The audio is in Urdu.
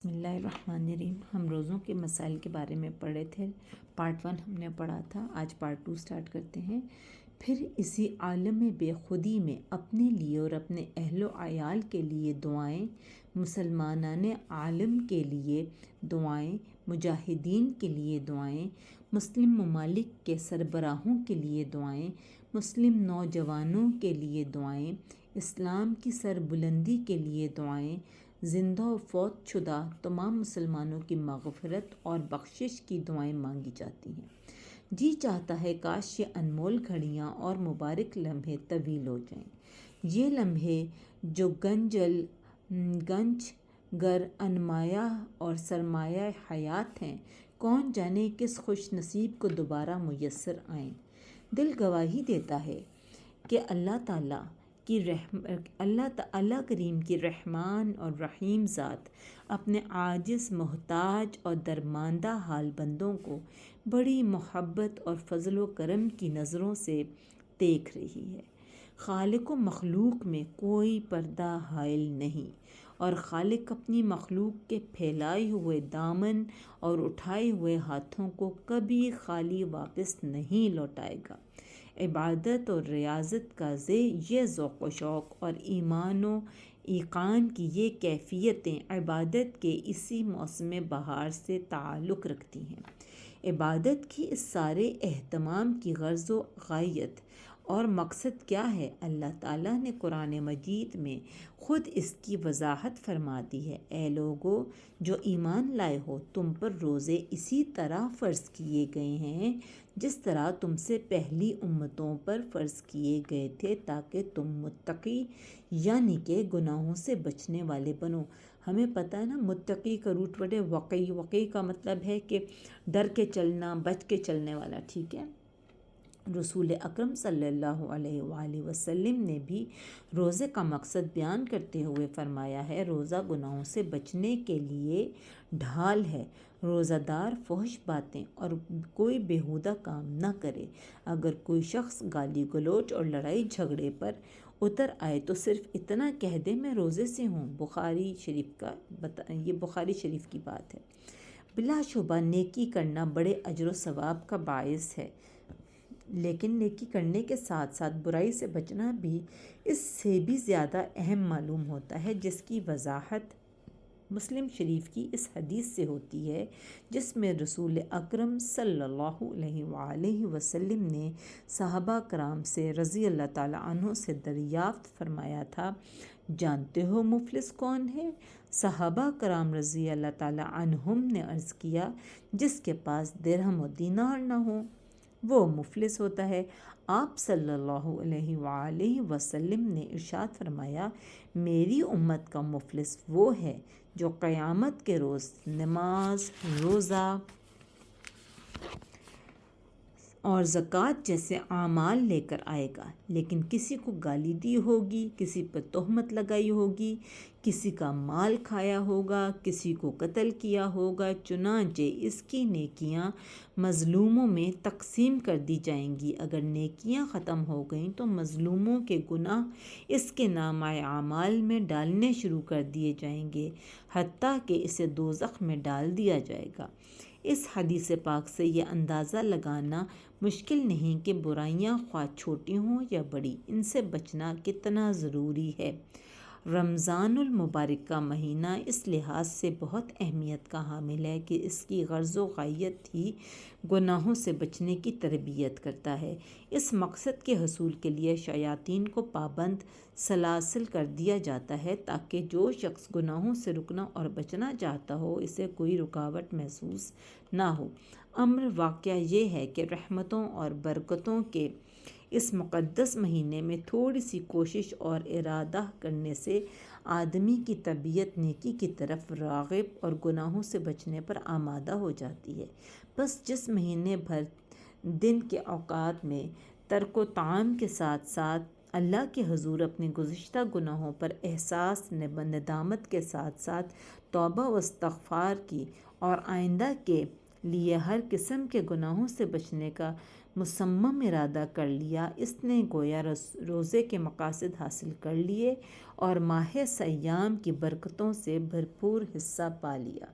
بسم اللہ الرحمن الرحیم۔ ہم روزوں کے مسائل کے بارے میں پڑھے تھے۔ پارٹ 1 ہم نے پڑھا تھا، آج پارٹ 2 سٹارٹ کرتے ہیں۔ پھر اسی عالم بے خودی میں اپنے لیے اور اپنے اہل و عیال کے لیے دعائیں، مسلمانان عالم کے لیے دعائیں، مجاہدین کے لیے دعائیں، مسلم ممالک کے سربراہوں کے لیے دعائیں، مسلم نوجوانوں کے لیے دعائیں، اسلام کی سربلندی کے لیے دعائیں، زندہ و فوت شدہ تمام مسلمانوں کی مغفرت اور بخشش کی دعائیں مانگی جاتی ہیں۔ جی چاہتا ہے کاش یہ انمول گھڑیاں اور مبارک لمحے طویل ہو جائیں۔ یہ لمحے جو گنج گر انمایہ اور سرمایہ حیات ہیں، کون جانے کس خوش نصیب کو دوبارہ میسر آئیں۔ دل گواہی دیتا ہے کہ اللہ کریم کی رحمان اور رحیم ذات اپنے عاجز، محتاج اور درماندہ حال بندوں کو بڑی محبت اور فضل و کرم کی نظروں سے دیکھ رہی ہے۔ خالق و مخلوق میں کوئی پردہ حائل نہیں، اور خالق اپنی مخلوق کے پھیلائے ہوئے دامن اور اٹھائے ہوئے ہاتھوں کو کبھی خالی واپس نہیں لوٹائے گا۔ عبادت اور ریاضت کا یہ ذوق و شوق اور ایمان و ایقان کی یہ کیفیتیں عبادت کے اسی موسم بہار سے تعلق رکھتی ہیں۔ عبادت کی اس سارے اہتمام کی غرض و غایت اور مقصد کیا ہے؟ اللہ تعالیٰ نے قرآن مجید میں خود اس کی وضاحت فرما دی ہے۔ اے لوگو جو ایمان لائے ہو، تم پر روزے اسی طرح فرض کیے گئے ہیں جس طرح تم سے پہلی امتوں پر فرض کیے گئے تھے، تاکہ تم متقی یعنی کہ گناہوں سے بچنے والے بنو۔ ہمیں پتہ ہے نا، متقی کا روٹ ورڈ ہے وقی۔ وقی کا مطلب ہے کہ ڈر کے چلنا، بچ کے چلنے والا، ٹھیک ہے۔ رسول اکرم صلی اللہ علیہ وآلہ وسلم نے بھی روزے کا مقصد بیان کرتے ہوئے فرمایا ہے، روزہ گناہوں سے بچنے کے لیے ڈھال ہے۔ روزہ دار فحش باتیں اور کوئی بیہودہ کام نہ کرے۔ اگر کوئی شخص گالی گلوچ اور لڑائی جھگڑے پر اتر آئے تو صرف اتنا کہہ دے میں روزے سے ہوں۔ یہ بخاری شریف کی بات ہے۔ بلا شبہ نیکی کرنا بڑے اجر و ثواب کا باعث ہے، لیکن نیکی کرنے کے ساتھ ساتھ برائی سے بچنا بھی اس سے بھی زیادہ اہم معلوم ہوتا ہے، جس کی وضاحت مسلم شریف کی اس حدیث سے ہوتی ہے، جس میں رسول اکرم صلی اللہ علیہ وآلہ وسلم نے صحابہ کرام سے رضی اللہ تعالیٰ عنہ سے دریافت فرمایا تھا، جانتے ہو مفلس کون ہے؟ صحابہ کرام رضی اللہ تعالیٰ عنہم نے عرض کیا، جس کے پاس درہم و دینار نہ ہو وہ مفلس ہوتا ہے۔ آپ صلی اللہ علیہ وآلہ وسلم نے ارشاد فرمایا، میری امت کا مفلس وہ ہے جو قیامت کے روز نماز، روزہ اور زکوٰۃ جیسے اعمال لے کر آئے گا، لیکن کسی کو گالی دی ہوگی، کسی پر تہمت لگائی ہوگی، کسی کا مال کھایا ہوگا، کسی کو قتل کیا ہوگا، چنانچہ اس کی نیکیاں مظلوموں میں تقسیم کر دی جائیں گی۔ اگر نیکیاں ختم ہو گئیں تو مظلوموں کے گناہ اس کے نامہ اعمال میں ڈالنے شروع کر دیے جائیں گے، حتیٰ کہ اسے دوزخ میں ڈال دیا جائے گا۔ اس حدیث پاک سے یہ اندازہ لگانا مشکل نہیں کہ برائیاں خواہ چھوٹی ہوں یا بڑی، ان سے بچنا کتنا ضروری ہے۔ رمضان المبارک کا مہینہ اس لحاظ سے بہت اہمیت کا حامل ہے کہ اس کی غرض و غایت ہی گناہوں سے بچنے کی تربیت کرتا ہے۔ اس مقصد کے حصول کے لیے شیاطین کو پابند سلاسل کر دیا جاتا ہے، تاکہ جو شخص گناہوں سے رکنا اور بچنا چاہتا ہو، اسے کوئی رکاوٹ محسوس نہ ہو۔ امر واقعہ یہ ہے کہ رحمتوں اور برکتوں کے اس مقدس مہینے میں تھوڑی سی کوشش اور ارادہ کرنے سے آدمی کی طبیعت نیکی کی طرف راغب اور گناہوں سے بچنے پر آمادہ ہو جاتی ہے۔ بس جس مہینے بھر دن کے اوقات میں ترک و طعام کے ساتھ ساتھ اللہ کے حضور اپنے گزشتہ گناہوں پر احساس ندامت کے ساتھ ساتھ توبہ و استغفار کی اور آئندہ کے لیے ہر قسم کے گناہوں سے بچنے کا مصمم ارادہ کر لیا، اس نے گویا روزے کے مقاصد حاصل کر لیے اور ماہ سیام کی برکتوں سے بھرپور حصہ پا لیا۔